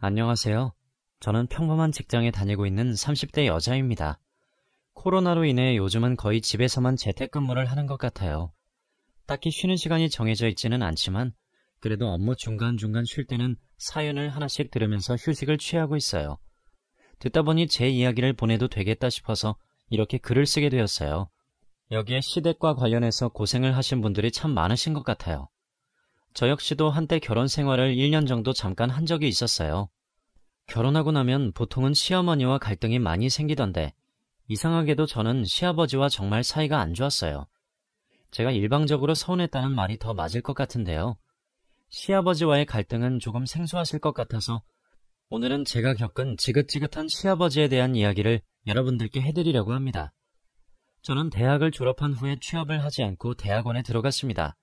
안녕하세요. 저는 평범한 직장에 다니고 있는 30대 여자입니다. 코로나로 인해 요즘은 거의 집에서만 재택근무를 하는 것 같아요. 딱히 쉬는 시간이 정해져 있지는 않지만 그래도 업무 중간중간 쉴 때는 사연을 하나씩 들으면서 휴식을 취하고 있어요. 듣다 보니 제 이야기를 보내도 되겠다 싶어서 이렇게 글을 쓰게 되었어요. 여기에 시댁과 관련해서 고생을 하신 분들이 참 많으신 것 같아요. 저 역시도 한때 결혼 생활을 1년 정도 잠깐 한 적이 있었어요. 결혼하고 나면 보통은 시어머니와 갈등이 많이 생기던데 이상하게도 저는 시아버지와 정말 사이가 안 좋았어요. 제가 일방적으로 서운했다는 말이 더 맞을 것 같은데요. 시아버지와의 갈등은 조금 생소하실 것 같아서 오늘은 제가 겪은 지긋지긋한 시아버지에 대한 이야기를 여러분들께 해드리려고 합니다. 저는 대학을 졸업한 후에 취업을 하지 않고 대학원에 들어갔습니다.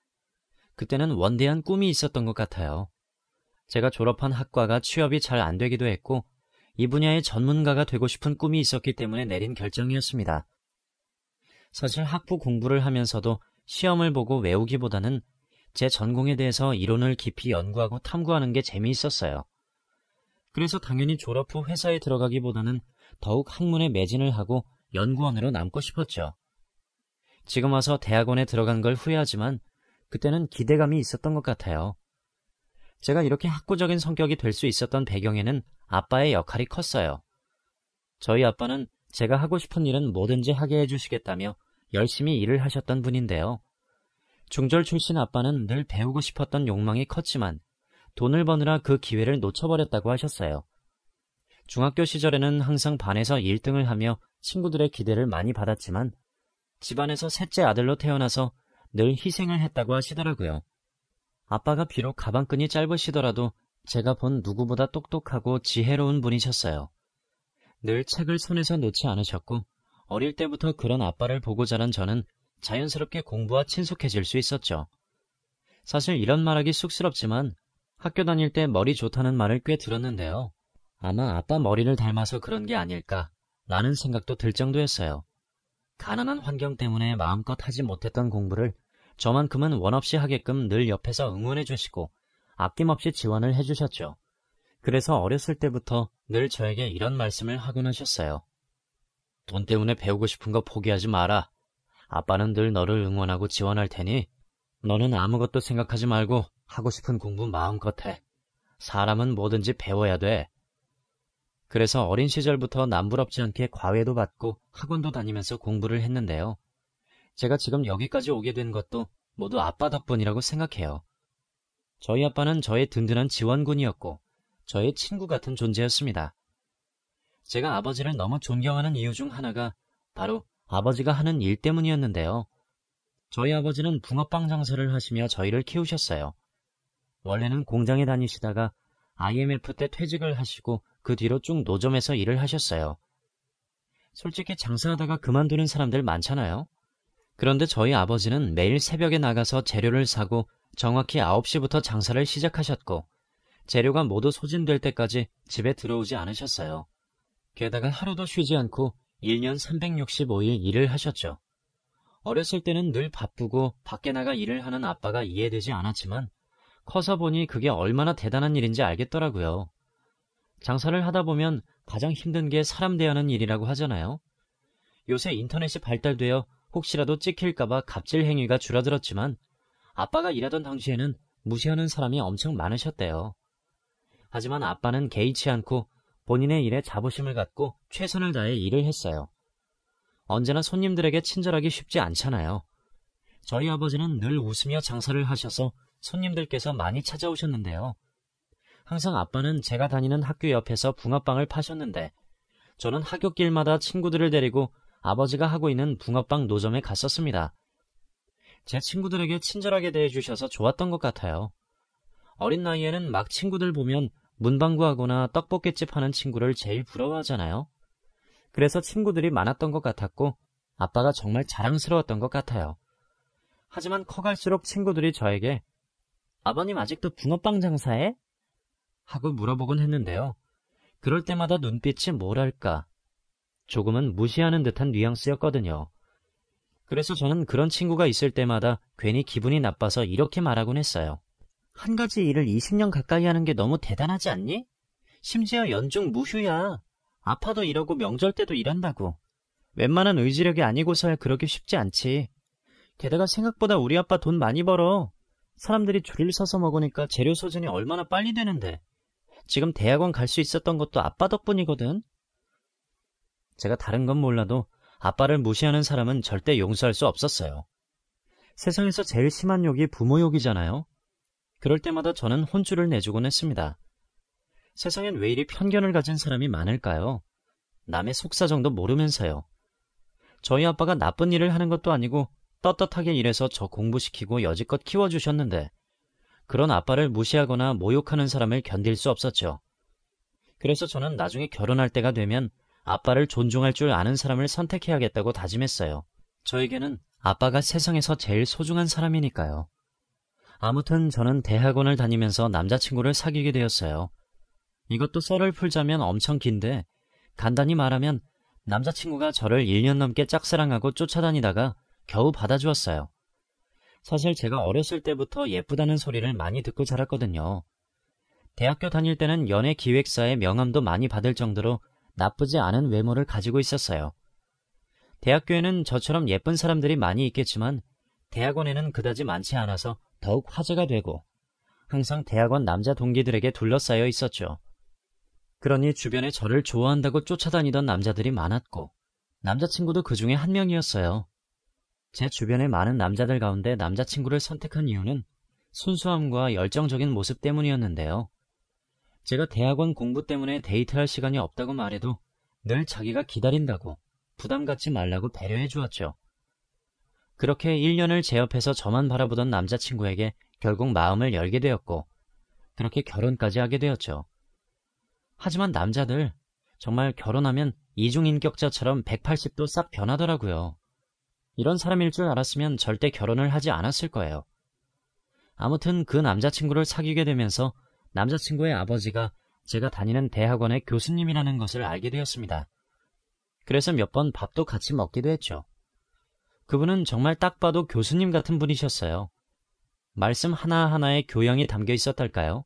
그때는 원대한 꿈이 있었던 것 같아요. 제가 졸업한 학과가 취업이 잘 안 되기도 했고 이 분야의 전문가가 되고 싶은 꿈이 있었기 때문에 내린 결정이었습니다. 사실 학부 공부를 하면서도 시험을 보고 외우기보다는 제 전공에 대해서 이론을 깊이 연구하고 탐구하는 게 재미있었어요. 그래서 당연히 졸업 후 회사에 들어가기보다는 더욱 학문에 매진을 하고 연구원으로 남고 싶었죠. 지금 와서 대학원에 들어간 걸 후회하지만 그때는 기대감이 있었던 것 같아요. 제가 이렇게 학구적인 성격이 될 수 있었던 배경에는 아빠의 역할이 컸어요. 저희 아빠는 제가 하고 싶은 일은 뭐든지 하게 해주시겠다며 열심히 일을 하셨던 분인데요. 중졸 출신 아빠는 늘 배우고 싶었던 욕망이 컸지만 돈을 버느라 그 기회를 놓쳐버렸다고 하셨어요. 중학교 시절에는 항상 반에서 1등을 하며 친구들의 기대를 많이 받았지만 집안에서 셋째 아들로 태어나서 늘 희생을 했다고 하시더라고요. 아빠가 비록 가방끈이 짧으시더라도 제가 본 누구보다 똑똑하고 지혜로운 분이셨어요. 늘 책을 손에서 놓지 않으셨고 어릴 때부터 그런 아빠를 보고 자란 저는 자연스럽게 공부와 친숙해질 수 있었죠. 사실 이런 말하기 쑥스럽지만 학교 다닐 때 머리 좋다는 말을 꽤 들었는데요. 아마 아빠 머리를 닮아서 그런 게 아닐까 라는 생각도 들 정도였어요. 가난한 환경 때문에 마음껏 하지 못했던 공부를 저만큼은 원없이 하게끔 늘 옆에서 응원해 주시고 아낌없이 지원을 해주셨죠. 그래서 어렸을 때부터 늘 저에게 이런 말씀을 하곤 하셨어요. 돈 때문에 배우고 싶은 거 포기하지 마라. 아빠는 늘 너를 응원하고 지원할 테니 너는 아무것도 생각하지 말고 하고 싶은 공부 마음껏 해. 사람은 뭐든지 배워야 돼. 그래서 어린 시절부터 남부럽지 않게 과외도 받고 학원도 다니면서 공부를 했는데요. 제가 지금 여기까지 오게 된 것도 모두 아빠 덕분이라고 생각해요. 저희 아빠는 저의 든든한 지원군이었고 저의 친구 같은 존재였습니다. 제가 아버지를 너무 존경하는 이유 중 하나가 바로 아버지가 하는 일 때문이었는데요. 저희 아버지는 붕어빵 장사를 하시며 저희를 키우셨어요. 원래는 공장에 다니시다가 IMF 때 퇴직을 하시고 그 뒤로 쭉 노점에서 일을 하셨어요. 솔직히 장사하다가 그만두는 사람들 많잖아요. 그런데 저희 아버지는 매일 새벽에 나가서 재료를 사고 정확히 9시부터 장사를 시작하셨고 재료가 모두 소진될 때까지 집에 들어오지 않으셨어요. 게다가 하루도 쉬지 않고 1년 365일 일을 하셨죠. 어렸을 때는 늘 바쁘고 밖에 나가 일을 하는 아빠가 이해되지 않았지만 커서 보니 그게 얼마나 대단한 일인지 알겠더라고요. 장사를 하다 보면 가장 힘든 게 사람 대하는 일이라고 하잖아요. 요새 인터넷이 발달되어 혹시라도 찍힐까봐 갑질 행위가 줄어들었지만 아빠가 일하던 당시에는 무시하는 사람이 엄청 많으셨대요. 하지만 아빠는 개의치 않고 본인의 일에 자부심을 갖고 최선을 다해 일을 했어요. 언제나 손님들에게 친절하기 쉽지 않잖아요. 저희 아버지는 늘 웃으며 장사를 하셔서 손님들께서 많이 찾아오셨는데요. 항상 아빠는 제가 다니는 학교 옆에서 붕어빵을 파셨는데 저는 하굣길마다 친구들을 데리고 아버지가 하고 있는 붕어빵 노점에 갔었습니다. 제 친구들에게 친절하게 대해주셔서 좋았던 것 같아요. 어린 나이에는 막 친구들 보면 문방구하거나 떡볶이집 하는 친구를 제일 부러워하잖아요. 그래서 친구들이 많았던 것 같았고 아빠가 정말 자랑스러웠던 것 같아요. 하지만 커갈수록 친구들이 저에게 아버님 아직도 붕어빵 장사해? 하고 물어보곤 했는데요. 그럴 때마다 눈빛이 뭐랄까 조금은 무시하는 듯한 뉘앙스였거든요. 그래서 저는 그런 친구가 있을 때마다 괜히 기분이 나빠서 이렇게 말하곤 했어요. 한 가지 일을 20년 가까이 하는 게 너무 대단하지 않니? 심지어 연중 무휴야. 아파도 일하고 명절 때도 일한다고. 웬만한 의지력이 아니고서야 그러기 쉽지 않지. 게다가 생각보다 우리 아빠 돈 많이 벌어. 사람들이 줄을 서서 먹으니까 재료 소진이 얼마나 빨리 되는데. 지금 대학원 갈 수 있었던 것도 아빠 덕분이거든. 제가 다른 건 몰라도 아빠를 무시하는 사람은 절대 용서할 수 없었어요. 세상에서 제일 심한 욕이 부모 욕이잖아요. 그럴 때마다 저는 혼쭐을 내주곤 했습니다. 세상엔 왜 이리 편견을 가진 사람이 많을까요? 남의 속사정도 모르면서요. 저희 아빠가 나쁜 일을 하는 것도 아니고 떳떳하게 일해서 저 공부시키고 여지껏 키워주셨는데 그런 아빠를 무시하거나 모욕하는 사람을 견딜 수 없었죠. 그래서 저는 나중에 결혼할 때가 되면 아빠를 존중할 줄 아는 사람을 선택해야겠다고 다짐했어요. 저에게는 아빠가 세상에서 제일 소중한 사람이니까요. 아무튼 저는 대학원을 다니면서 남자친구를 사귀게 되었어요. 이것도 썰을 풀자면 엄청 긴데 간단히 말하면 남자친구가 저를 1년 넘게 짝사랑하고 쫓아다니다가 겨우 받아주었어요. 사실 제가 어렸을 때부터 예쁘다는 소리를 많이 듣고 자랐거든요. 대학교 다닐 때는 연예기획사의 명함도 많이 받을 정도로 나쁘지 않은 외모를 가지고 있었어요. 대학교에는 저처럼 예쁜 사람들이 많이 있겠지만 대학원에는 그다지 많지 않아서 더욱 화제가 되고 항상 대학원 남자 동기들에게 둘러싸여 있었죠. 그러니 주변에 저를 좋아한다고 쫓아다니던 남자들이 많았고 남자친구도 그 중에 한 명이었어요. 제 주변의 많은 남자들 가운데 남자친구를 선택한 이유는 순수함과 열정적인 모습 때문이었는데요. 제가 대학원 공부 때문에 데이트할 시간이 없다고 말해도 늘 자기가 기다린다고 부담 갖지 말라고 배려해 주었죠. 그렇게 1년을 제 옆에서 저만 바라보던 남자친구에게 결국 마음을 열게 되었고 그렇게 결혼까지 하게 되었죠. 하지만 남자들 정말 결혼하면 이중인격자처럼 180도 싹 변하더라고요. 이런 사람일 줄 알았으면 절대 결혼을 하지 않았을 거예요. 아무튼 그 남자친구를 사귀게 되면서 남자친구의 아버지가 제가 다니는 대학원의 교수님이라는 것을 알게 되었습니다. 그래서 몇 번 밥도 같이 먹기도 했죠. 그분은 정말 딱 봐도 교수님 같은 분이셨어요. 말씀 하나하나에 교양이 담겨 있었달까요?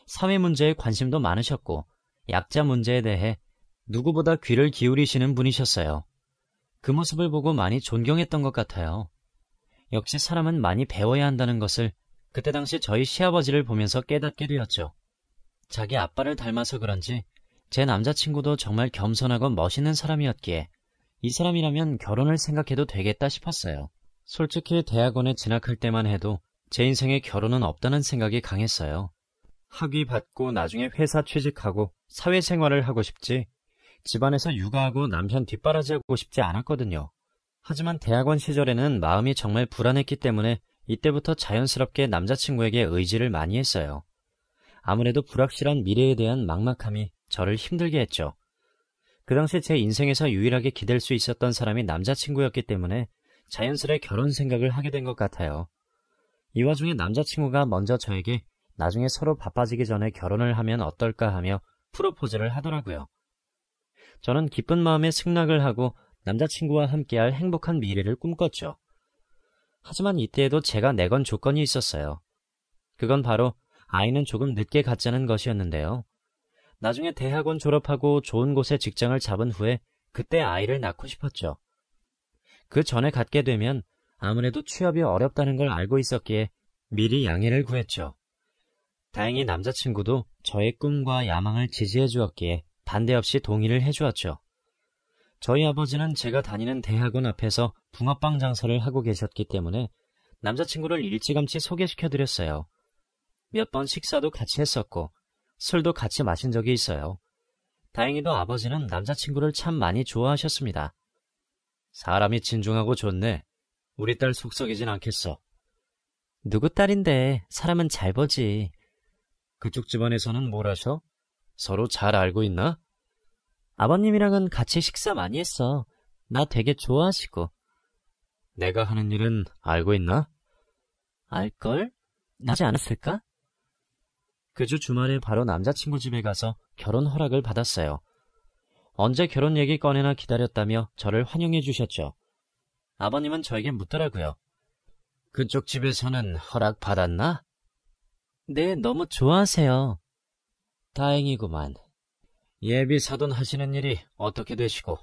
사회 문제에 관심도 많으셨고 약자 문제에 대해 누구보다 귀를 기울이시는 분이셨어요. 그 모습을 보고 많이 존경했던 것 같아요. 역시 사람은 많이 배워야 한다는 것을 그때 당시 저희 시아버지를 보면서 깨닫게 되었죠. 자기 아빠를 닮아서 그런지 제 남자친구도 정말 겸손하고 멋있는 사람이었기에 이 사람이라면 결혼을 생각해도 되겠다 싶었어요. 솔직히 대학원에 진학할 때만 해도 제 인생에 결혼은 없다는 생각이 강했어요. 학위 받고 나중에 회사 취직하고 사회생활을 하고 싶지 집안에서 육아하고 남편 뒷바라지하고 싶지 않았거든요. 하지만 대학원 시절에는 마음이 정말 불안했기 때문에 이때부터 자연스럽게 남자친구에게 의지를 많이 했어요. 아무래도 불확실한 미래에 대한 막막함이 저를 힘들게 했죠. 그 당시 제 인생에서 유일하게 기댈 수 있었던 사람이 남자친구였기 때문에 자연스레 결혼 생각을 하게 된 것 같아요. 이 와중에 남자친구가 먼저 저에게 나중에 서로 바빠지기 전에 결혼을 하면 어떨까 하며 프로포즈를 하더라고요. 저는 기쁜 마음에 승낙을 하고 남자친구와 함께할 행복한 미래를 꿈꿨죠. 하지만 이때에도 제가 내건 조건이 있었어요. 그건 바로 아이는 조금 늦게 갖자는 것이었는데요. 나중에 대학원 졸업하고 좋은 곳에 직장을 잡은 후에 그때 아이를 낳고 싶었죠. 그 전에 갖게 되면 아무래도 취업이 어렵다는 걸 알고 있었기에 미리 양해를 구했죠. 다행히 남자친구도 저의 꿈과 야망을 지지해 주었기에 반대 없이 동의를 해주었죠. 저희 아버지는 제가 다니는 대학원 앞에서 붕어빵 장사를 하고 계셨기 때문에 남자친구를 일찌감치 소개시켜드렸어요. 몇 번 식사도 같이 했었고 술도 같이 마신 적이 있어요. 다행히도 아버지는 남자친구를 참 많이 좋아하셨습니다. 사람이 진중하고 좋네. 우리 딸 속썩이진 않겠어. 누구 딸인데 사람은 잘 보지. 그쪽 집안에서는 뭘 하셔? 서로 잘 알고 있나? 아버님이랑은 같이 식사 많이 했어. 나 되게 좋아하시고. 내가 하는 일은 알고 있나? 알걸? 나지 않았을까? 그 주 주말에 바로 남자친구 집에 가서 결혼 허락을 받았어요. 언제 결혼 얘기 꺼내나 기다렸다며 저를 환영해 주셨죠. 아버님은 저에게 묻더라고요. 그쪽 집에서는 허락 받았나? 네, 너무 좋아하세요. 다행이구만. 예비 사돈 하시는 일이 어떻게 되시고?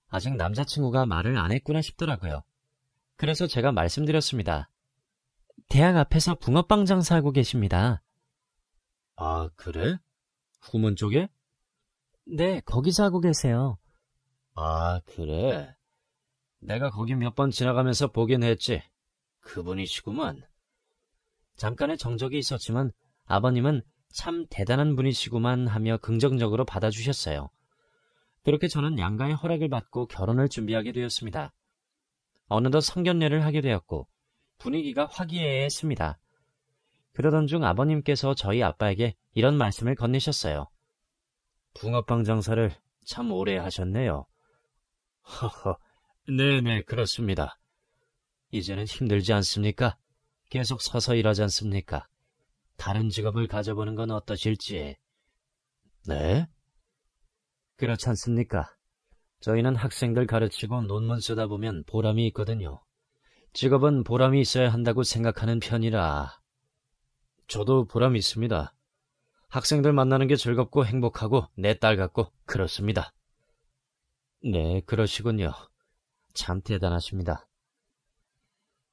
아직 남자친구가 말을 안 했구나 싶더라고요. 그래서 제가 말씀드렸습니다. 대학 앞에서 붕어빵 장사하고 계십니다. 아, 그래? 후문 쪽에? 네, 거기서 하고 계세요. 아, 그래? 내가 거기 몇 번 지나가면서 보긴 했지. 그분이시구만. 잠깐의 정적이 있었지만 아버님은 참 대단한 분이시구만 하며 긍정적으로 받아주셨어요. 그렇게 저는 양가의 허락을 받고 결혼을 준비하게 되었습니다. 어느덧 상견례를 하게 되었고 분위기가 화기애애했습니다. 그러던 중 아버님께서 저희 아빠에게 이런 말씀을 건네셨어요. 붕어빵 장사를 참 오래 하셨네요. 허허, 네네, 그렇습니다. 이제는 힘들지 않습니까? 계속 서서 일하지 않습니까? 다른 직업을 가져보는 건 어떠실지. 네? 그렇지 않습니까? 저희는 학생들 가르치고 논문 쓰다 보면 보람이 있거든요. 직업은 보람이 있어야 한다고 생각하는 편이라. 저도 보람이 있습니다. 학생들 만나는 게 즐겁고 행복하고 내 딸 같고 그렇습니다. 네, 그러시군요. 참 대단하십니다.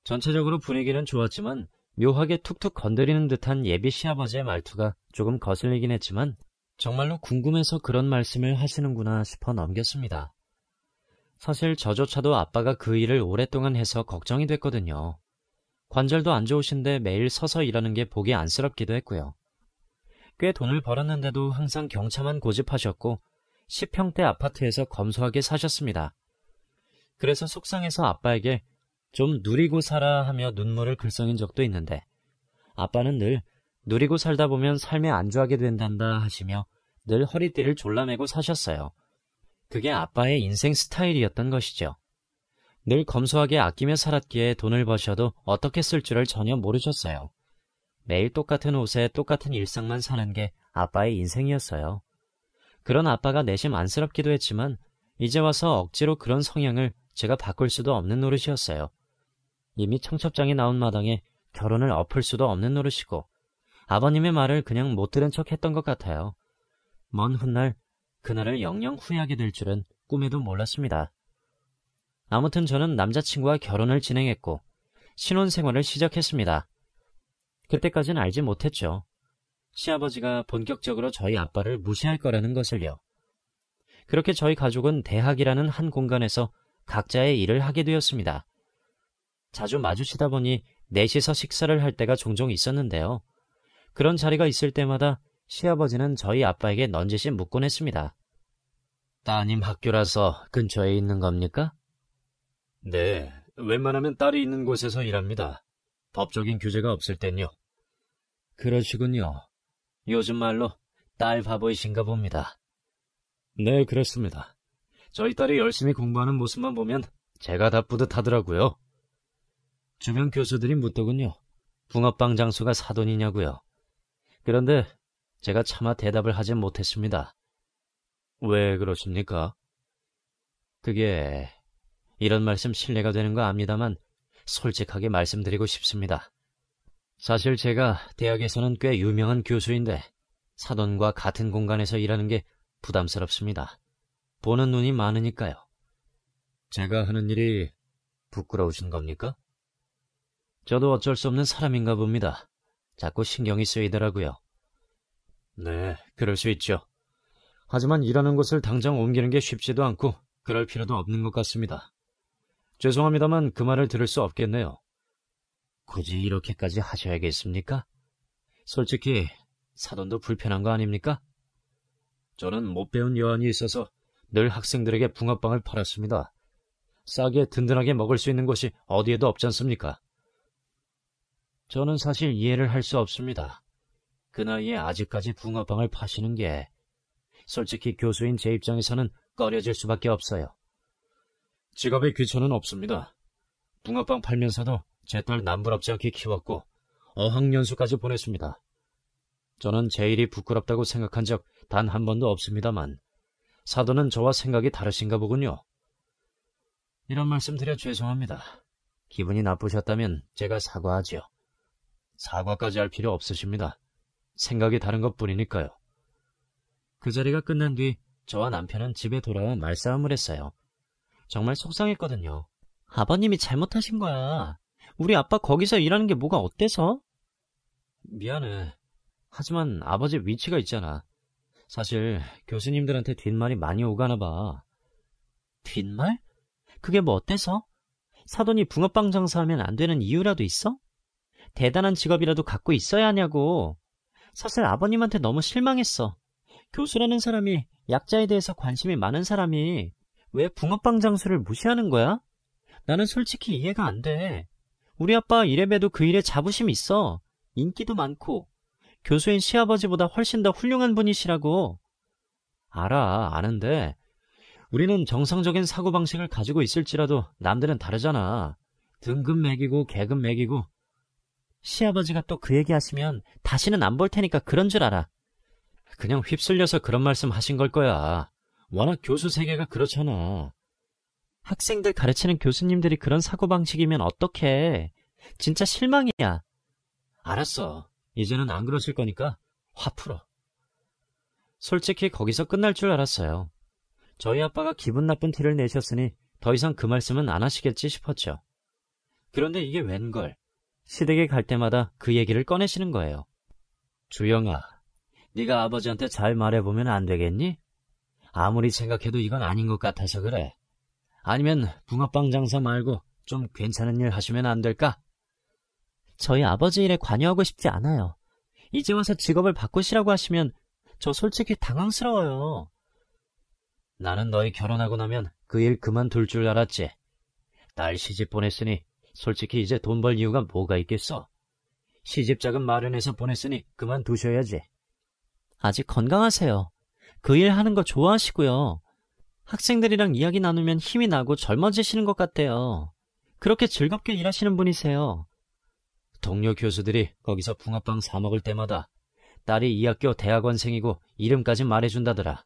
전체적으로 분위기는 좋았지만 묘하게 툭툭 건드리는 듯한 예비 시아버지의 말투가 조금 거슬리긴 했지만 정말로 궁금해서 그런 말씀을 하시는구나 싶어 넘겼습니다. 사실 저조차도 아빠가 그 일을 오랫동안 해서 걱정이 됐거든요. 관절도 안 좋으신데 매일 서서 일하는 게 보기 안쓰럽기도 했고요. 꽤 돈을 벌었는데도 항상 경차만 고집하셨고 10평대 아파트에서 검소하게 사셨습니다. 그래서 속상해서 아빠에게 좀 누리고 살아 하며 눈물을 글썽인 적도 있는데 아빠는 늘 누리고 살다 보면 삶에 안주하게 된단다 하시며 늘 허리띠를 졸라매고 사셨어요. 그게 아빠의 인생 스타일이었던 것이죠. 늘 검소하게 아끼며 살았기에 돈을 버셔도 어떻게 쓸 줄을 전혀 모르셨어요. 매일 똑같은 옷에 똑같은 일상만 사는 게 아빠의 인생이었어요. 그런 아빠가 내심 안쓰럽기도 했지만 이제 와서 억지로 그런 성향을 제가 바꿀 수도 없는 노릇이었어요. 이미 청첩장이 나온 마당에 결혼을 엎을 수도 없는 노릇이고 아버님의 말을 그냥 못 들은 척 했던 것 같아요. 먼 훗날 그날을 영영 후회하게 될 줄은 꿈에도 몰랐습니다. 아무튼 저는 남자친구와 결혼을 진행했고 신혼생활을 시작했습니다. 그때까진 알지 못했죠. 시아버지가 본격적으로 저희 아빠를 무시할 거라는 것을요. 그렇게 저희 가족은 대학이라는 한 공간에서 각자의 일을 하게 되었습니다. 자주 마주치다 보니 넷이서 식사를 할 때가 종종 있었는데요. 그런 자리가 있을 때마다 시아버지는 저희 아빠에게 넌지시 묻곤 했습니다. 따님 학교라서 근처에 있는 겁니까? 네, 웬만하면 딸이 있는 곳에서 일합니다. 법적인 규제가 없을 땐요. 그러시군요. 요즘 말로 딸 바보이신가 봅니다. 네, 그렇습니다. 저희 딸이 열심히 공부하는 모습만 보면 제가 다 뿌듯하더라고요. 주변 교수들이 묻더군요. 붕어빵 장수가 사돈이냐고요. 그런데 제가 차마 대답을 하지 못했습니다. 왜 그러십니까? 그게 이런 말씀 실례가 되는 거 압니다만 솔직하게 말씀드리고 싶습니다. 사실 제가 대학에서는 꽤 유명한 교수인데 사돈과 같은 공간에서 일하는 게 부담스럽습니다. 보는 눈이 많으니까요. 제가 하는 일이 부끄러우신 겁니까? 저도 어쩔 수 없는 사람인가 봅니다. 자꾸 신경이 쓰이더라고요. 네, 그럴 수 있죠. 하지만 일하는 곳을 당장 옮기는 게 쉽지도 않고 그럴 필요도 없는 것 같습니다. 죄송합니다만 그 말을 들을 수 없겠네요. 굳이 이렇게까지 하셔야겠습니까? 솔직히 사돈도 불편한 거 아닙니까? 저는 못 배운 여한이 있어서 늘 학생들에게 붕어빵을 팔았습니다. 싸게 든든하게 먹을 수 있는 곳이 어디에도 없지 않습니까? 저는 사실 이해를 할 수 없습니다. 그 나이에 아직까지 붕어빵을 파시는 게 솔직히 교수인 제 입장에서는 꺼려질 수밖에 없어요. 직업에 귀천은 없습니다. 붕어빵 팔면서도 제 딸 남부럽지 않게 키웠고 어학연수까지 보냈습니다. 저는 제 일이 부끄럽다고 생각한 적 단 한 번도 없습니다만 사돈은 저와 생각이 다르신가 보군요. 이런 말씀 드려 죄송합니다. 기분이 나쁘셨다면 제가 사과하지요. 사과까지 할 필요 없으십니다. 생각이 다른 것뿐이니까요. 그 자리가 끝난 뒤 저와 남편은 집에 돌아와 말싸움을 했어요. 정말 속상했거든요. 아버님이 잘못하신 거야. 우리 아빠 거기서 일하는 게 뭐가 어때서? 미안해. 하지만 아버지 위치가 있잖아. 사실 교수님들한테 뒷말이 많이 오가나 봐. 뒷말? 그게 뭐 어때서? 사돈이 붕어빵 장사하면 안 되는 이유라도 있어? 대단한 직업이라도 갖고 있어야 하냐고. 사실 아버님한테 너무 실망했어. 교수라는 사람이, 약자에 대해서 관심이 많은 사람이 왜 붕어빵 장수를 무시하는 거야? 나는 솔직히 이해가 안 돼. 우리 아빠 이래봬도 그 일에 자부심 있어. 인기도 많고 교수인 시아버지보다 훨씬 더 훌륭한 분이시라고. 알아, 아는데 우리는 정상적인 사고방식을 가지고 있을지라도 남들은 다르잖아. 등급 매기고 계급 매기고. 시아버지가 또 그 얘기 하시면 다시는 안 볼 테니까 그런 줄 알아. 그냥 휩쓸려서 그런 말씀 하신 걸 거야. 워낙 교수 세계가 그렇잖아. 학생들 가르치는 교수님들이 그런 사고방식이면 어떡해. 진짜 실망이야. 알았어. 이제는 안 그러실 거니까 화 풀어. 솔직히 거기서 끝날 줄 알았어요. 저희 아빠가 기분 나쁜 티를 내셨으니 더 이상 그 말씀은 안 하시겠지 싶었죠. 그런데 이게 웬걸. 시댁에 갈 때마다 그 얘기를 꺼내시는 거예요. 주영아, 네가 아버지한테 잘 말해보면 안 되겠니? 아무리 생각해도 이건 아닌 것 같아서 그래. 아니면 붕어빵 장사 말고 좀 괜찮은 일 하시면 안 될까? 저희 아버지 일에 관여하고 싶지 않아요. 이제 와서 직업을 바꾸시라고 하시면 저 솔직히 당황스러워요. 나는 너희 결혼하고 나면 그 일 그만둘 줄 알았지. 딸 시집 보냈으니 솔직히 이제 돈 벌 이유가 뭐가 있겠어. 시집자금 마련해서 보냈으니 그만두셔야지. 아직 건강하세요. 그 일 하는 거 좋아하시고요. 학생들이랑 이야기 나누면 힘이 나고 젊어지시는 것 같대요. 그렇게 즐겁게 일하시는 분이세요. 동료 교수들이 거기서 붕어빵 사 먹을 때마다 딸이 이 학교 대학원생이고 이름까지 말해준다더라.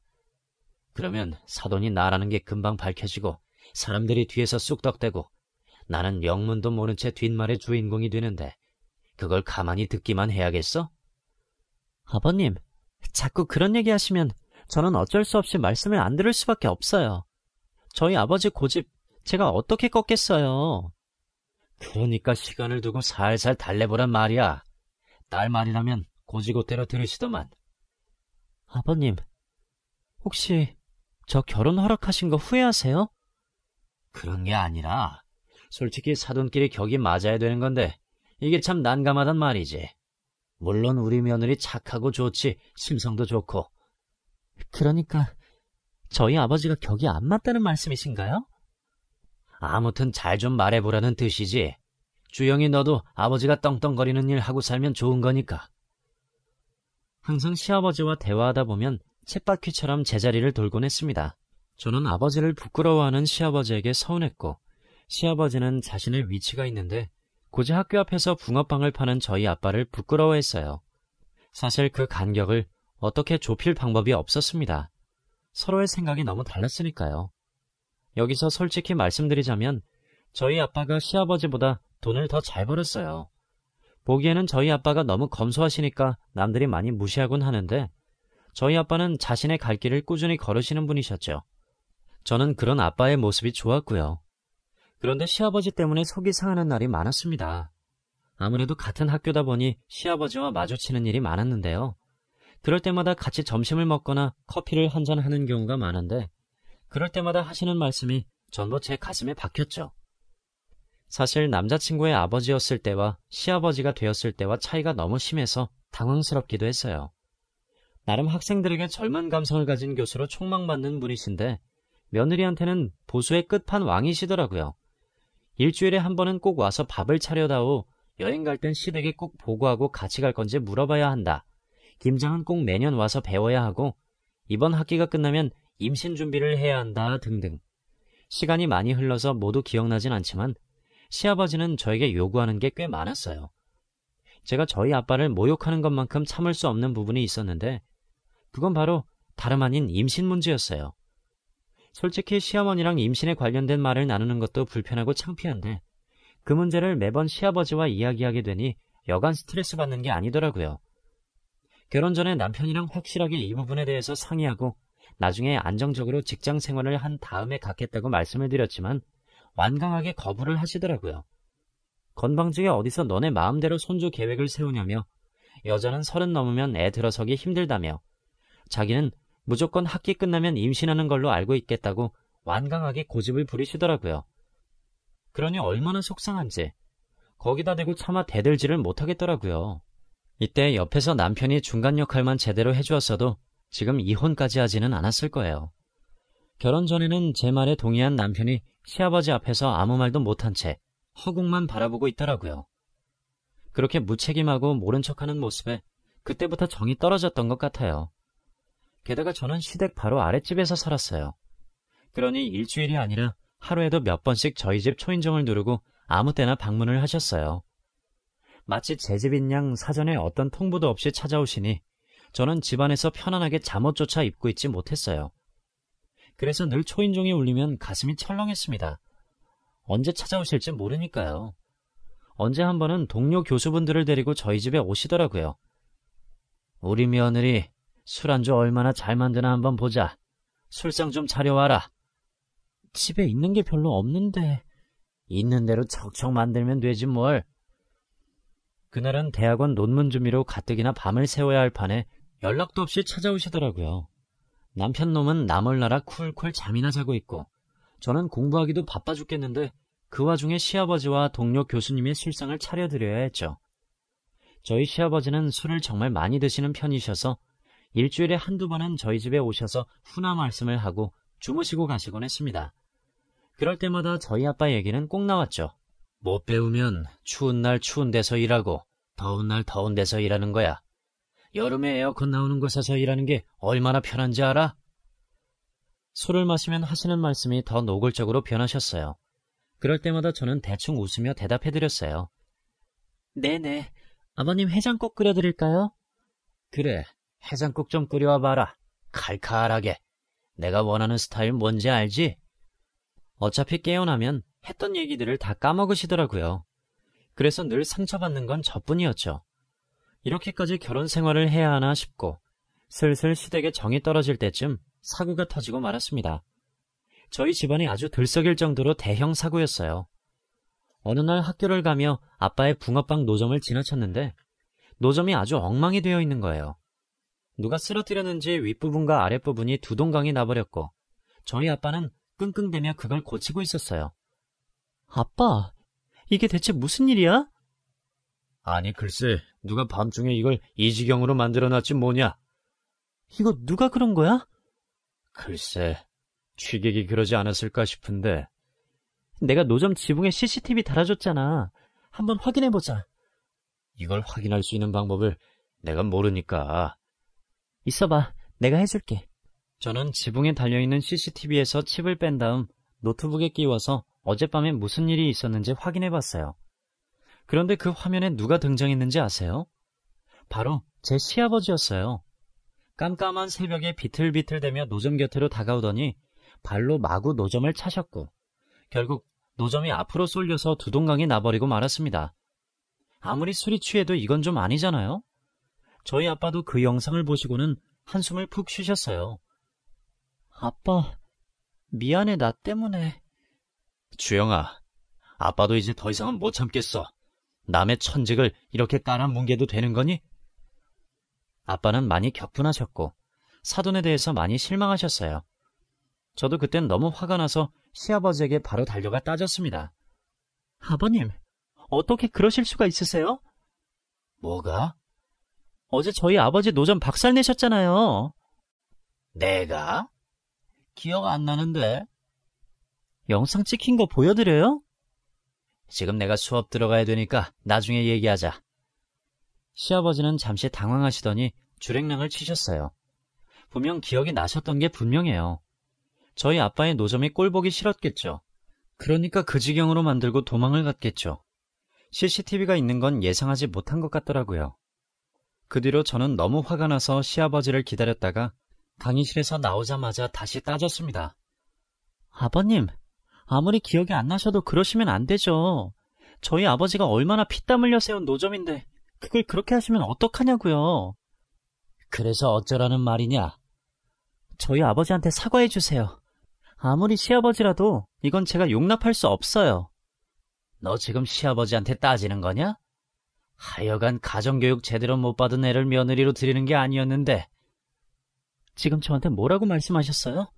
그러면 사돈이 나라는 게 금방 밝혀지고 사람들이 뒤에서 쑥덕대고 나는 영문도 모른 채 뒷말의 주인공이 되는데 그걸 가만히 듣기만 해야겠어? 아버님, 자꾸 그런 얘기 하시면 저는 어쩔 수 없이 말씀을 안 들을 수밖에 없어요. 저희 아버지 고집 제가 어떻게 꺾겠어요. 그러니까 시간을 두고 살살 달래보란 말이야. 딸 말이라면 고지고대로 들으시더만. 아버님, 혹시 저 결혼 허락하신 거 후회하세요? 그런 게 아니라 솔직히 사돈끼리 격이 맞아야 되는 건데 이게 참 난감하단 말이지. 물론 우리 며느리 착하고 좋지, 심성도 좋고. 그러니까 저희 아버지가 격이 안 맞다는 말씀이신가요? 아무튼 잘 좀 말해보라는 뜻이지. 주영이 너도 아버지가 떵떵거리는 일 하고 살면 좋은 거니까. 항상 시아버지와 대화하다 보면 쳇바퀴처럼 제자리를 돌곤 했습니다. 저는 아버지를 부끄러워하는 시아버지에게 서운했고 시아버지는 자신의 위치가 있는데 고작 학교 앞에서 붕어빵을 파는 저희 아빠를 부끄러워했어요. 사실 그 간격을 어떻게 좁힐 방법이 없었습니다. 서로의 생각이 너무 달랐으니까요. 여기서 솔직히 말씀드리자면 저희 아빠가 시아버지보다 돈을 더 잘 벌었어요. 보기에는 저희 아빠가 너무 검소하시니까 남들이 많이 무시하곤 하는데 저희 아빠는 자신의 갈 길을 꾸준히 걸으시는 분이셨죠. 저는 그런 아빠의 모습이 좋았고요. 그런데 시아버지 때문에 속이 상하는 날이 많았습니다. 아무래도 같은 학교다 보니 시아버지와 마주치는 일이 많았는데요. 그럴 때마다 같이 점심을 먹거나 커피를 한잔 하는 경우가 많은데 그럴 때마다 하시는 말씀이 전부 제 가슴에 박혔죠. 사실 남자친구의 아버지였을 때와 시아버지가 되었을 때와 차이가 너무 심해서 당황스럽기도 했어요. 나름 학생들에게 젊은 감성을 가진 교수로 촉망받는 분이신데 며느리한테는 보수의 끝판왕이시더라고요. 일주일에 한 번은 꼭 와서 밥을 차려다오. 여행 갈 땐 시댁에 꼭 보고하고 같이 갈 건지 물어봐야 한다. 김장은 꼭 매년 와서 배워야 하고 이번 학기가 끝나면 임신 준비를 해야 한다 등등. 시간이 많이 흘러서 모두 기억나진 않지만 시아버지는 저에게 요구하는 게 꽤 많았어요. 제가 저희 아빠를 모욕하는 것만큼 참을 수 없는 부분이 있었는데 그건 바로 다름 아닌 임신 문제였어요. 솔직히 시어머니랑 임신에 관련된 말을 나누는 것도 불편하고 창피한데 그 문제를 매번 시아버지와 이야기하게 되니 여간 스트레스 받는 게 아니더라고요. 결혼 전에 남편이랑 확실하게 이 부분에 대해서 상의하고 나중에 안정적으로 직장 생활을 한 다음에 갖겠다고 말씀을 드렸지만 완강하게 거부를 하시더라고요. 건방지게 어디서 너네 마음대로 손주 계획을 세우냐며 여자는 30 넘으면 애 들어서기 힘들다며 자기는 무조건 학기 끝나면 임신하는 걸로 알고 있겠다고 완강하게 고집을 부리시더라고요. 그러니 얼마나 속상한지 거기다 대고 차마 대들지를 못하겠더라고요. 이때 옆에서 남편이 중간 역할만 제대로 해주었어도 지금 이혼까지 하지는 않았을 거예요. 결혼 전에는 제 말에 동의한 남편이 시아버지 앞에서 아무 말도 못한 채 허공만 바라보고 있더라고요. 그렇게 무책임하고 모른 척하는 모습에 그때부터 정이 떨어졌던 것 같아요. 게다가 저는 시댁 바로 아랫집에서 살았어요. 그러니 일주일이 아니라 하루에도 몇 번씩 저희 집 초인종을 누르고 아무 때나 방문을 하셨어요. 마치 제 집인 양 사전에 어떤 통보도 없이 찾아오시니 저는 집안에서 편안하게 잠옷조차 입고 있지 못했어요. 그래서 늘 초인종이 울리면 가슴이 철렁했습니다. 언제 찾아오실지 모르니까요. 언제 한 번은 동료 교수분들을 데리고 저희 집에 오시더라고요. 우리 며느리 술안주 얼마나 잘 만드나 한번 보자. 술상 좀 차려와라. 집에 있는 게 별로 없는데. 있는 대로 척척 만들면 되지 뭘. 그날은 대학원 논문 준비로 가뜩이나 밤을 새워야 할 판에 연락도 없이 찾아오시더라고요. 남편 놈은 나몰라라 쿨쿨 잠이나 자고 있고 저는 공부하기도 바빠 죽겠는데 그 와중에 시아버지와 동료 교수님의 술상을 차려드려야 했죠. 저희 시아버지는 술을 정말 많이 드시는 편이셔서 일주일에 한두 번은 저희 집에 오셔서 훈화 말씀을 하고 주무시고 가시곤 했습니다. 그럴 때마다 저희 아빠 얘기는 꼭 나왔죠. 못 배우면 추운 날 추운 데서 일하고 더운 날 더운 데서 일하는 거야. 여름에 에어컨 나오는 곳에서 일하는 게 얼마나 편한지 알아? 술을 마시면 하시는 말씀이 더 노골적으로 변하셨어요. 그럴 때마다 저는 대충 웃으며 대답해드렸어요. 네네, 아버님 해장국 끓여드릴까요? 그래, 해장국 좀 끓여와 봐라. 칼칼하게. 내가 원하는 스타일 뭔지 알지? 어차피 깨어나면 했던 얘기들을 다 까먹으시더라고요. 그래서 늘 상처받는 건 저뿐이었죠. 이렇게까지 결혼 생활을 해야 하나 싶고 슬슬 시댁에 정이 떨어질 때쯤 사고가 터지고 말았습니다. 저희 집안이 아주 들썩일 정도로 대형 사고였어요. 어느 날 학교를 가며 아빠의 붕어빵 노점을 지나쳤는데 노점이 아주 엉망이 되어 있는 거예요. 누가 쓰러뜨렸는지 윗부분과 아랫부분이 두 동강이 나버렸고 저희 아빠는 끙끙대며 그걸 고치고 있었어요. 아빠, 이게 대체 무슨 일이야? 아니 글쎄, 누가 밤중에 이걸 이 지경으로 만들어놨지 뭐냐? 이거 누가 그런 거야? 글쎄, 취객이 그러지 않았을까 싶은데. 내가 노점 지붕에 CCTV 달아줬잖아. 한번 확인해보자. 이걸 확인할 수 있는 방법을 내가 모르니까. 있어봐, 내가 해줄게. 저는 지붕에 달려있는 CCTV에서 칩을 뺀 다음 노트북에 끼워서 어젯밤에 무슨 일이 있었는지 확인해봤어요. 그런데 그 화면에 누가 등장했는지 아세요? 바로 제 시아버지였어요. 깜깜한 새벽에 비틀비틀대며 노점 곁으로 다가오더니 발로 마구 노점을 차셨고 결국 노점이 앞으로 쏠려서 두 동강이 나버리고 말았습니다. 아무리 술이 취해도 이건 좀 아니잖아요? 저희 아빠도 그 영상을 보시고는 한숨을 푹 쉬셨어요. 아빠, 미안해, 나 때문에. 주영아, 아빠도 이제 더 이상은 못 참겠어. 남의 천직을 이렇게 깔아뭉개도 되는 거니? 아빠는 많이 격분하셨고 사돈에 대해서 많이 실망하셨어요. 저도 그땐 너무 화가 나서 시아버지에게 바로 달려가 따졌습니다. 아버님, 어떻게 그러실 수가 있으세요? 뭐가? 어제 저희 아버지 노점 박살내셨잖아요. 내가? 기억 안 나는데. 영상 찍힌 거 보여드려요? 지금 내가 수업 들어가야 되니까 나중에 얘기하자. 시아버지는 잠시 당황하시더니 주랭랑을 치셨어요. 분명 기억이 나셨던 게 분명해요. 저희 아빠의 노점이 꼴보기 싫었겠죠. 그러니까 그 지경으로 만들고 도망을 갔겠죠. CCTV가 있는 건 예상하지 못한 것 같더라고요. 그 뒤로 저는 너무 화가 나서 시아버지를 기다렸다가 강의실에서 나오자마자 다시 따졌습니다. 아버님, 아무리 기억이 안 나셔도 그러시면 안 되죠. 저희 아버지가 얼마나 피땀 흘려 세운 노점인데 그걸 그렇게 하시면 어떡하냐고요. 그래서 어쩌라는 말이냐? 저희 아버지한테 사과해 주세요. 아무리 시아버지라도 이건 제가 용납할 수 없어요. 너 지금 시아버지한테 따지는 거냐? 하여간 가정교육 제대로 못 받은 애를 며느리로 들이는 게 아니었는데. 지금 저한테 뭐라고 말씀하셨어요?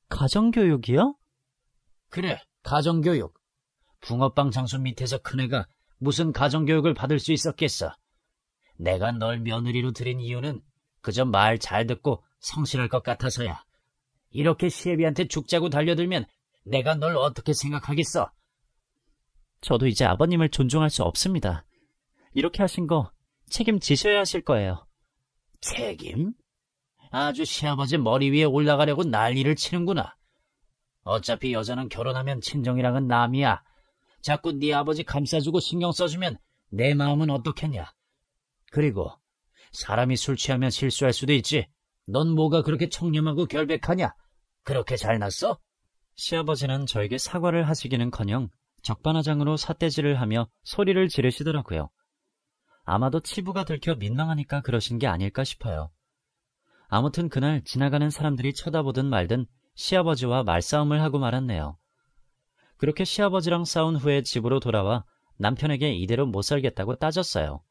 가정교육이요? 그래, 가정교육. 붕어빵 장수 밑에서 큰 애가 무슨 가정교육을 받을 수 있었겠어. 내가 널 며느리로 들인 이유는 그저 말 잘 듣고 성실할 것 같아서야. 이렇게 시애비한테 죽자고 달려들면 내가 널 어떻게 생각하겠어? 저도 이제 아버님을 존중할 수 없습니다. 이렇게 하신 거 책임지셔야 하실 거예요. 책임? 아주 시아버지 머리 위에 올라가려고 난리를 치는구나. 어차피 여자는 결혼하면 친정이랑은 남이야. 자꾸 네 아버지 감싸주고 신경 써주면 내 마음은 어떻겠냐. 그리고 사람이 술 취하면 실수할 수도 있지. 넌 뭐가 그렇게 청렴하고 결백하냐? 그렇게 잘났어? 시아버지는 저에게 사과를 하시기는커녕 적반하장으로 삿대질을 하며 소리를 지르시더라고요. 아마도 치부가 들켜 민망하니까 그러신 게 아닐까 싶어요. 아무튼 그날 지나가는 사람들이 쳐다보든 말든 시아버지와 말싸움을 하고 말았네요. 그렇게 시아버지랑 싸운 후에 집으로 돌아와 남편에게 이대로 못 살겠다고 따졌어요.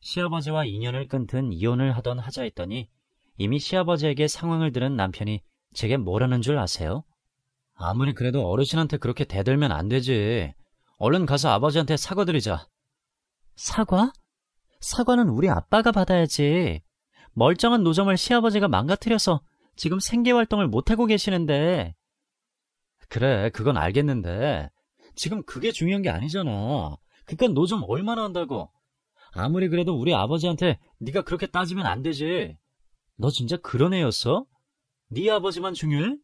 시아버지와 인연을 끊든 이혼을 하던 하자 했더니 이미 시아버지에게 상황을 들은 남편이 제게 뭐라는 줄 아세요? 아무리 그래도 어르신한테 그렇게 대들면 안 되지. 얼른 가서 아버지한테 사과드리자. 사과? 사과는 우리 아빠가 받아야지. 멀쩡한 노점을 시아버지가 망가뜨려서 지금 생계활동을 못하고 계시는데. 그래, 그건 알겠는데 지금 그게 중요한 게 아니잖아. 그깟 노점 얼마나 한다고. 아무리 그래도 우리 아버지한테 네가 그렇게 따지면 안 되지. 너 진짜 그런 애였어? 네 아버지만 중요해?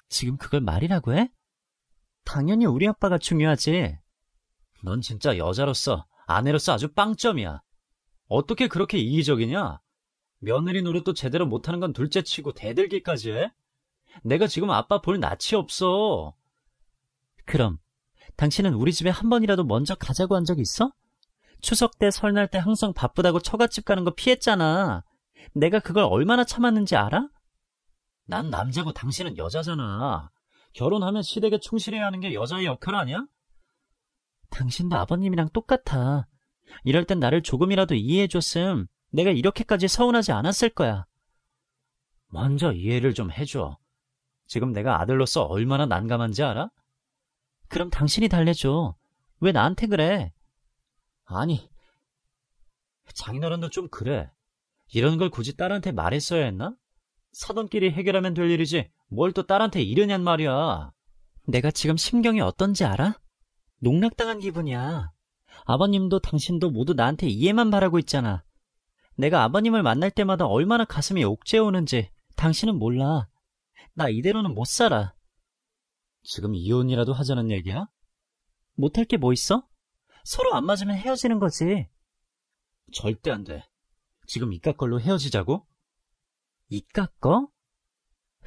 지금 그걸 말이라고 해? 당연히 우리 아빠가 중요하지. 넌 진짜 여자로서, 아내로서 아주 빵점이야. 어떻게 그렇게 이기적이냐? 며느리 노릇도 제대로 못하는 건 둘째치고 대들기까지 해? 내가 지금 아빠 볼 낯이 없어. 그럼 당신은 우리 집에 한 번이라도 먼저 가자고 한 적 있어? 추석 때, 설날 때 항상 바쁘다고 처갓집 가는 거 피했잖아. 내가 그걸 얼마나 참았는지 알아? 난 남자고 당신은 여자잖아. 결혼하면 시댁에 충실해야 하는 게 여자의 역할 아니야? 당신도 아버님이랑 똑같아. 이럴 땐 나를 조금이라도 이해해줬음 내가 이렇게까지 서운하지 않았을 거야. 먼저 이해를 좀 해줘. 지금 내가 아들로서 얼마나 난감한지 알아? 그럼 당신이 달래줘. 왜 나한테 그래? 아니, 장인어른도 좀 그래. 이런 걸 굳이 딸한테 말했어야 했나? 사돈끼리 해결하면 될 일이지 뭘 또 딸한테 이러냔 말이야. 내가 지금 심경이 어떤지 알아? 농락당한 기분이야. 아버님도 당신도 모두 나한테 이해만 바라고 있잖아. 내가 아버님을 만날 때마다 얼마나 가슴이 옥죄오는지 당신은 몰라. 나 이대로는 못 살아. 지금 이혼이라도 하자는 얘기야? 못할 게 뭐 있어? 서로 안 맞으면 헤어지는 거지. 절대 안 돼. 지금 이깟 걸로 헤어지자고? 이깟 거?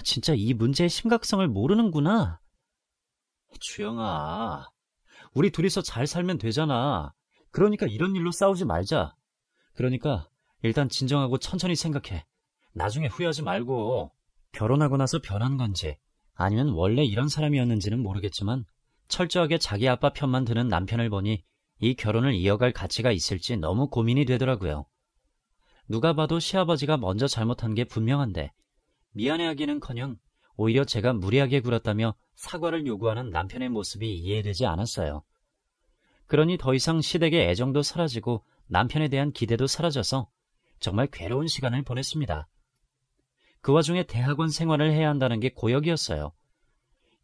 진짜 이 문제의 심각성을 모르는구나. 주영아, 우리 둘이서 잘 살면 되잖아. 그러니까 이런 일로 싸우지 말자. 그러니까 일단 진정하고 천천히 생각해. 나중에 후회하지 말고. 결혼하고 나서 변한 건지 아니면 원래 이런 사람이었는지는 모르겠지만 철저하게 자기 아빠 편만 드는 남편을 보니 이 결혼을 이어갈 가치가 있을지 너무 고민이 되더라고요. 누가 봐도 시아버지가 먼저 잘못한 게 분명한데 미안해하기는커녕 오히려 제가 무리하게 굴었다며 사과를 요구하는 남편의 모습이 이해되지 않았어요. 그러니 더 이상 시댁의 애정도 사라지고 남편에 대한 기대도 사라져서 정말 괴로운 시간을 보냈습니다. 그 와중에 대학원 생활을 해야 한다는 게 고역이었어요.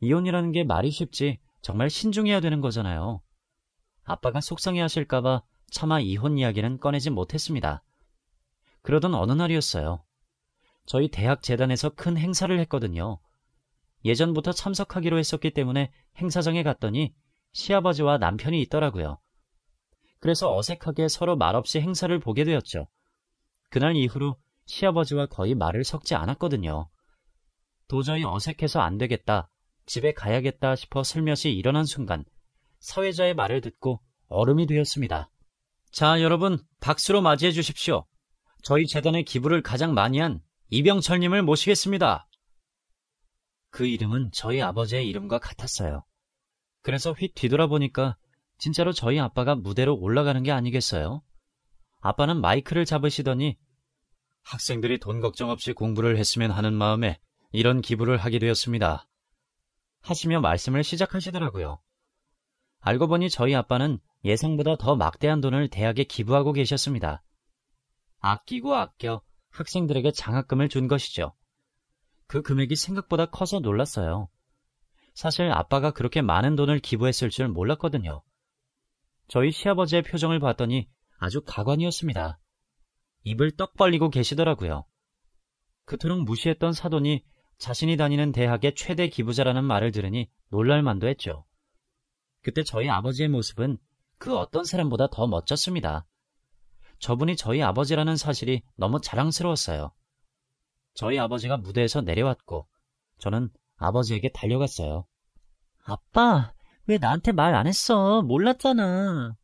이혼이라는 게 말이 쉽지 정말 신중해야 되는 거잖아요. 아빠가 속상해하실까봐 차마 이혼 이야기는 꺼내지 못했습니다. 그러던 어느 날이었어요. 저희 대학 재단에서 큰 행사를 했거든요. 예전부터 참석하기로 했었기 때문에 행사장에 갔더니 시아버지와 남편이 있더라고요. 그래서 어색하게 서로 말없이 행사를 보게 되었죠. 그날 이후로 시아버지와 거의 말을 섞지 않았거든요. 도저히 어색해서 안 되겠다, 집에 가야겠다 싶어 슬며시 일어난 순간 사회자의 말을 듣고 얼음이 되었습니다. 자, 여러분 박수로 맞이해 주십시오. 저희 재단에 기부를 가장 많이 한 이병철님을 모시겠습니다. 그 이름은 저희 아버지의 이름과 같았어요. 그래서 휙 뒤돌아보니까 진짜로 저희 아빠가 무대로 올라가는 게 아니겠어요? 아빠는 마이크를 잡으시더니 학생들이 돈 걱정 없이 공부를 했으면 하는 마음에 이런 기부를 하게 되었습니다. 하시며 말씀을 시작하시더라고요. 알고 보니 저희 아빠는 예상보다 더 막대한 돈을 대학에 기부하고 계셨습니다. 아끼고 아껴 학생들에게 장학금을 준 것이죠. 그 금액이 생각보다 커서 놀랐어요. 사실 아빠가 그렇게 많은 돈을 기부했을 줄 몰랐거든요. 저희 시아버지의 표정을 봤더니 아주 가관이었습니다. 입을 떡 벌리고 계시더라고요. 그토록 무시했던 사돈이 자신이 다니는 대학의 최대 기부자라는 말을 들으니 놀랄만도 했죠. 그때 저희 아버지의 모습은 그 어떤 사람보다 더 멋졌습니다. 저분이 저희 아버지라는 사실이 너무 자랑스러웠어요. 저희 아버지가 무대에서 내려왔고 저는 아버지에게 달려갔어요. 아빠, 왜 나한테 말 안 했어? 몰랐잖아.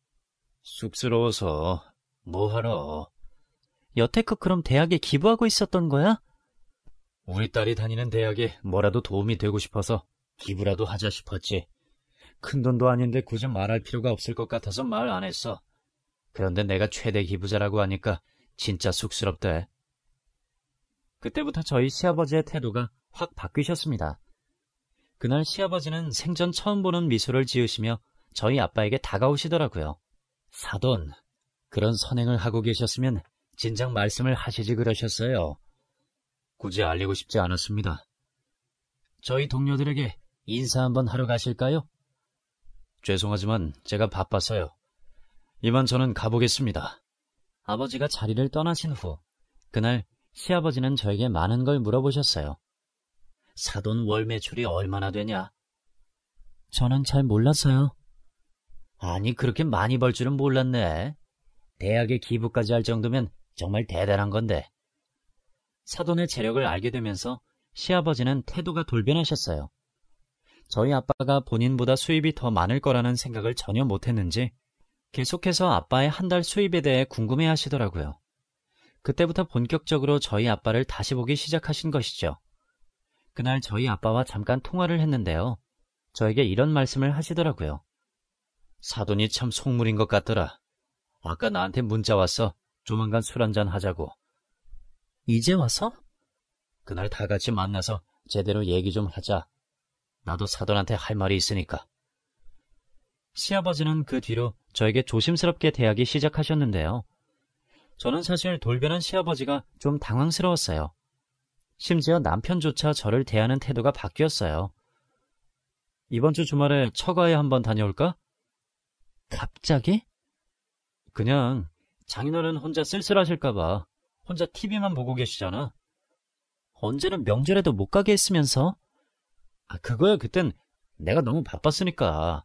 쑥스러워서 뭐하러. 여태껏 그럼 대학에 기부하고 있었던 거야? 우리 딸이 다니는 대학에 뭐라도 도움이 되고 싶어서 기부라도 하자 싶었지. 큰돈도 아닌데 굳이 말할 필요가 없을 것 같아서 말 안 했어. 그런데 내가 최대 기부자라고 하니까 진짜 쑥스럽대. 그때부터 저희 시아버지의 태도가 확 바뀌셨습니다. 그날 시아버지는 생전 처음 보는 미소를 지으시며 저희 아빠에게 다가오시더라고요. 사돈, 그런 선행을 하고 계셨으면 진작 말씀을 하시지 그러셨어요. 굳이 알리고 싶지 않았습니다. 저희 동료들에게 인사 한번 하러 가실까요? 죄송하지만 제가 바빠서요. 이만 저는 가보겠습니다. 아버지가 자리를 떠나신 후 그날 시아버지는 저에게 많은 걸 물어보셨어요. 사돈 월 매출이 얼마나 되냐? 저는 잘 몰라서요. 아니, 그렇게 많이 벌 줄은 몰랐네. 대학에 기부까지 할 정도면 정말 대단한 건데. 사돈의 재력을 알게 되면서 시아버지는 태도가 돌변하셨어요. 저희 아빠가 본인보다 수입이 더 많을 거라는 생각을 전혀 못했는지 계속해서 아빠의 한 달 수입에 대해 궁금해하시더라고요. 그때부터 본격적으로 저희 아빠를 다시 보기 시작하신 것이죠. 그날 저희 아빠와 잠깐 통화를 했는데요. 저에게 이런 말씀을 하시더라고요. 사돈이 참 속물인 것 같더라. 아까 나한테 문자 왔어. 조만간 술 한잔 하자고. 이제 와서? 그날 다 같이 만나서 제대로 얘기 좀 하자. 나도 사돈한테 할 말이 있으니까. 시아버지는 그 뒤로 저에게 조심스럽게 대하기 시작하셨는데요. 저는 사실 돌변한 시아버지가 좀 당황스러웠어요. 심지어 남편조차 저를 대하는 태도가 바뀌었어요. 이번 주 주말에 처가에 한번 다녀올까? 갑자기? 그냥 장인어른 혼자 쓸쓸하실까봐 혼자 TV만 보고 계시잖아. 언제는 명절에도 못 가게 했으면서? 그거야 그땐 내가 너무 바빴으니까.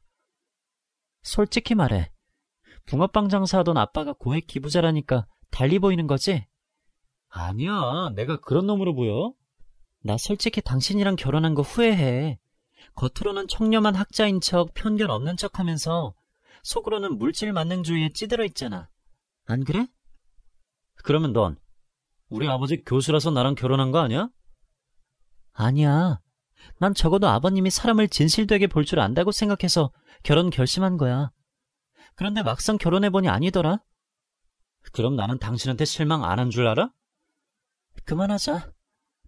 솔직히 말해. 붕어빵 장사하던 아빠가 고액 기부자라니까 달리 보이는 거지? 아니야, 내가 그런 놈으로 보여? 나 솔직히 당신이랑 결혼한 거 후회해. 겉으로는 청렴한 학자인 척, 편견 없는 척 하면서 속으로는 물질 만능주의에 찌들어 있잖아. 안 그래? 그러면 넌 우리 아버지 교수라서 나랑 결혼한 거 아니야? 아니야. 난 적어도 아버님이 사람을 진실되게 볼 줄 안다고 생각해서 결혼 결심한 거야. 그런데 막상 결혼해보니 아니더라. 그럼 나는 당신한테 실망 안 한 줄 알아? 그만하자.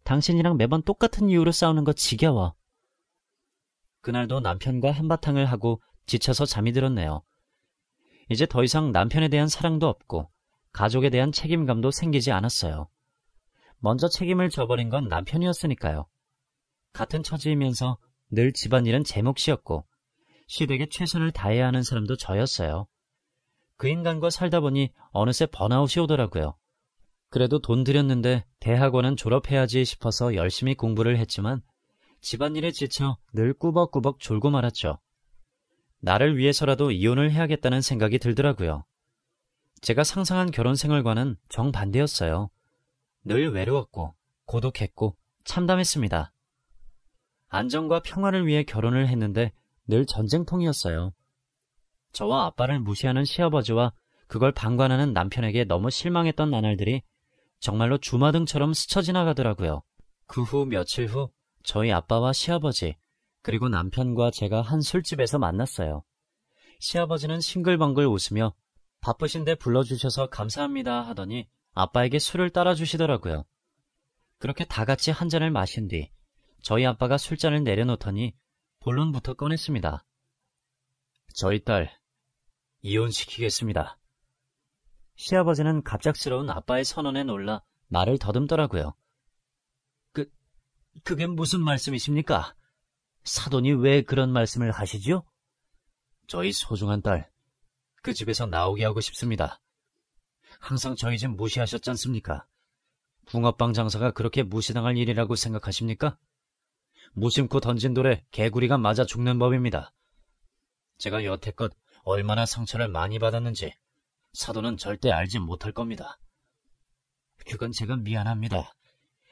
당신이랑 매번 똑같은 이유로 싸우는 거 지겨워. 그날도 남편과 한바탕을 하고 지쳐서 잠이 들었네요. 이제 더 이상 남편에 대한 사랑도 없고 가족에 대한 책임감도 생기지 않았어요. 먼저 책임을 져버린 건 남편이었으니까요. 같은 처지이면서 늘 집안일은 제 몫이었고 시댁에 최선을 다해야 하는 사람도 저였어요. 그 인간과 살다 보니 어느새 번아웃이 오더라고요. 그래도 돈 들였는데 대학원은 졸업해야지 싶어서 열심히 공부를 했지만 집안일에 지쳐 늘 꾸벅꾸벅 졸고 말았죠. 나를 위해서라도 이혼을 해야겠다는 생각이 들더라고요. 제가 상상한 결혼 생활과는 정반대였어요. 늘 외로웠고 고독했고 참담했습니다. 안정과 평화를 위해 결혼을 했는데 늘 전쟁통이었어요. 저와 아빠를 무시하는 시아버지와 그걸 방관하는 남편에게 너무 실망했던 나날들이 정말로 주마등처럼 스쳐 지나가더라고요. 그 후 며칠 후 저희 아빠와 시아버지 그리고 남편과 제가 한 술집에서 만났어요. 시아버지는 싱글벙글 웃으며 바쁘신데 불러주셔서 감사합니다 하더니 아빠에게 술을 따라주시더라고요. 그렇게 다 같이 한 잔을 마신 뒤 저희 아빠가 술잔을 내려놓더니 본론부터 꺼냈습니다. 저희 딸 이혼시키겠습니다. 시아버지는 갑작스러운 아빠의 선언에 놀라 말을 더듬더라고요. 그게 무슨 말씀이십니까? 사돈이 왜 그런 말씀을 하시죠? 저희 소중한 딸, 그 집에서 나오게 하고 싶습니다. 항상 저희 집 무시하셨지 않습니까? 붕어빵 장사가 그렇게 무시당할 일이라고 생각하십니까? 무심코 던진 돌에 개구리가 맞아 죽는 법입니다. 제가 여태껏 얼마나 상처를 많이 받았는지 사돈은 절대 알지 못할 겁니다. 그건 제가 미안합니다.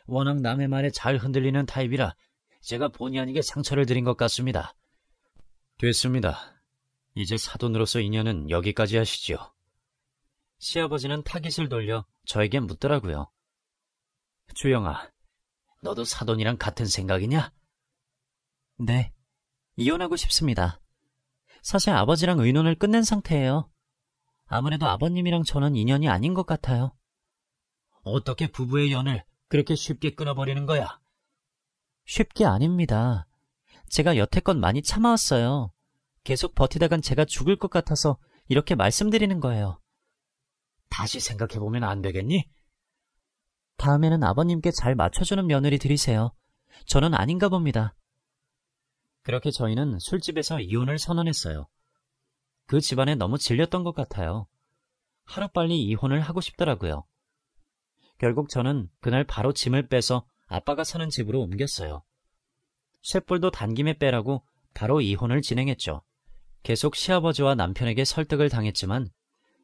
워낙 남의 말에 잘 흔들리는 타입이라 제가 본의 아니게 상처를 드린 것 같습니다. 됐습니다. 이제 사돈으로서 인연은 여기까지 하시지요. 시아버지는 타깃을 돌려 저에게 묻더라고요. 주영아, 너도 사돈이랑 같은 생각이냐? 네, 이혼하고 싶습니다. 사실 아버지랑 의논을 끝낸 상태예요. 아무래도 아버님이랑 저는 인연이 아닌 것 같아요. 어떻게 부부의 연을 그렇게 쉽게 끊어버리는 거야? 쉽게 아닙니다. 제가 여태껏 많이 참아왔어요. 계속 버티다간 제가 죽을 것 같아서 이렇게 말씀드리는 거예요. 다시 생각해보면 안 되겠니? 다음에는 아버님께 잘 맞춰주는 며느리 들이세요. 저는 아닌가 봅니다. 그렇게 저희는 술집에서 이혼을 선언했어요. 그 집안에 너무 질렸던 것 같아요. 하루빨리 이혼을 하고 싶더라고요. 결국 저는 그날 바로 짐을 빼서 아빠가 사는 집으로 옮겼어요. 쇳불도 단김에 빼라고 바로 이혼을 진행했죠. 계속 시아버지와 남편에게 설득을 당했지만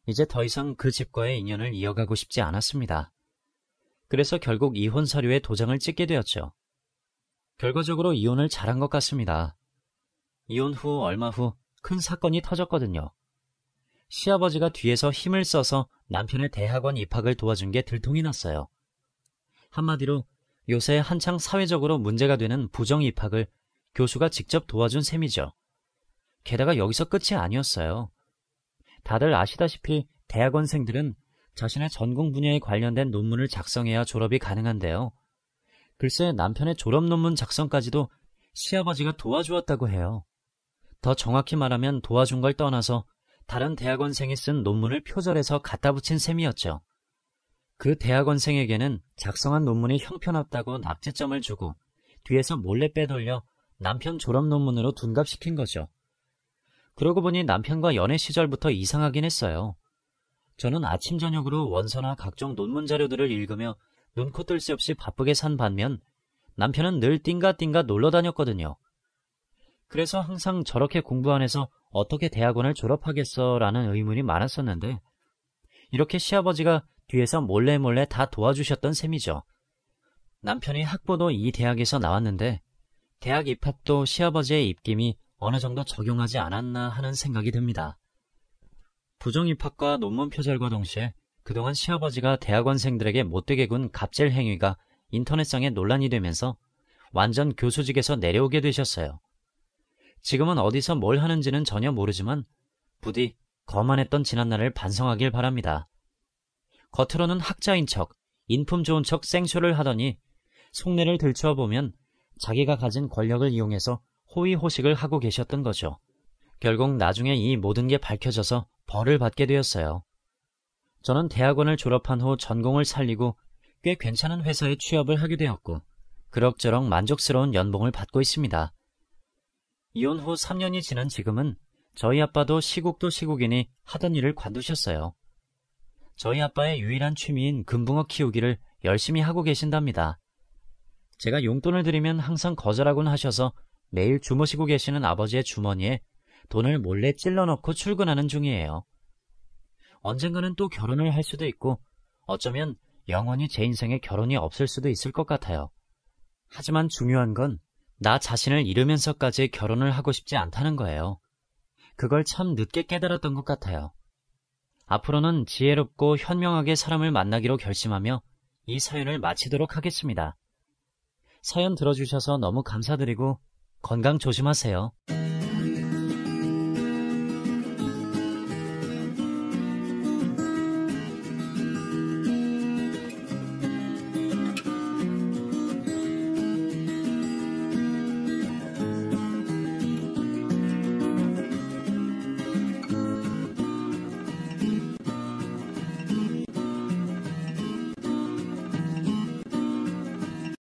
이제 더 이상 그 집과의 인연을 이어가고 싶지 않았습니다. 그래서 결국 이혼 서류에 도장을 찍게 되었죠. 결과적으로 이혼을 잘한 것 같습니다. 이혼 후 얼마 후 큰 사건이 터졌거든요. 시아버지가 뒤에서 힘을 써서 남편의 대학원 입학을 도와준 게 들통이 났어요. 한마디로 요새 한창 사회적으로 문제가 되는 부정 입학을 교수가 직접 도와준 셈이죠. 게다가 여기서 끝이 아니었어요. 다들 아시다시피 대학원생들은 자신의 전공 분야에 관련된 논문을 작성해야 졸업이 가능한데요. 글쎄 남편의 졸업 논문 작성까지도 시아버지가 도와주었다고 해요. 더 정확히 말하면 도와준 걸 떠나서 다른 대학원생이 쓴 논문을 표절해서 갖다 붙인 셈이었죠. 그 대학원생에게는 작성한 논문이 형편없다고 낙제점을 주고 뒤에서 몰래 빼돌려 남편 졸업 논문으로 둔갑시킨 거죠. 그러고 보니 남편과 연애 시절부터 이상하긴 했어요. 저는 아침 저녁으로 원서나 각종 논문 자료들을 읽으며 눈코 뜰 새 없이 바쁘게 산 반면 남편은 늘 띵가띵가 놀러 다녔거든요. 그래서 항상 저렇게 공부 안 해서 어떻게 대학원을 졸업하겠어 라는 의문이 많았었는데 이렇게 시아버지가 뒤에서 몰래 다 도와주셨던 셈이죠. 남편이 학부도 이 대학에서 나왔는데 대학 입학도 시아버지의 입김이 어느 정도 적용하지 않았나 하는 생각이 듭니다. 부정 입학과 논문 표절과 동시에 그동안 시아버지가 대학원생들에게 못되게 군 갑질 행위가 인터넷상에 논란이 되면서 완전 교수직에서 내려오게 되셨어요. 지금은 어디서 뭘 하는지는 전혀 모르지만 부디 거만했던 지난날을 반성하길 바랍니다. 겉으로는 학자인 척, 인품 좋은 척 생쇼를 하더니 속내를 들추어보면 자기가 가진 권력을 이용해서 호의호식을 하고 계셨던 거죠. 결국 나중에 이 모든 게 밝혀져서 벌을 받게 되었어요. 저는 대학원을 졸업한 후 전공을 살리고 꽤 괜찮은 회사에 취업을 하게 되었고 그럭저럭 만족스러운 연봉을 받고 있습니다. 이혼 후 3년이 지난 지금은 저희 아빠도 시국도 시국이니 하던 일을 관두셨어요. 저희 아빠의 유일한 취미인 금붕어 키우기를 열심히 하고 계신답니다. 제가 용돈을 드리면 항상 거절하곤 하셔서 매일 주무시고 계시는 아버지의 주머니에 돈을 몰래 찔러넣고 출근하는 중이에요. 언젠가는 또 결혼을 할 수도 있고 어쩌면 영원히 제 인생에 결혼이 없을 수도 있을 것 같아요. 하지만 중요한 건 나 자신을 잃으면서까지 결혼을 하고 싶지 않다는 거예요. 그걸 참 늦게 깨달았던 것 같아요. 앞으로는 지혜롭고 현명하게 사람을 만나기로 결심하며 이 사연을 마치도록 하겠습니다. 사연 들어주셔서 너무 감사드리고 건강 조심하세요.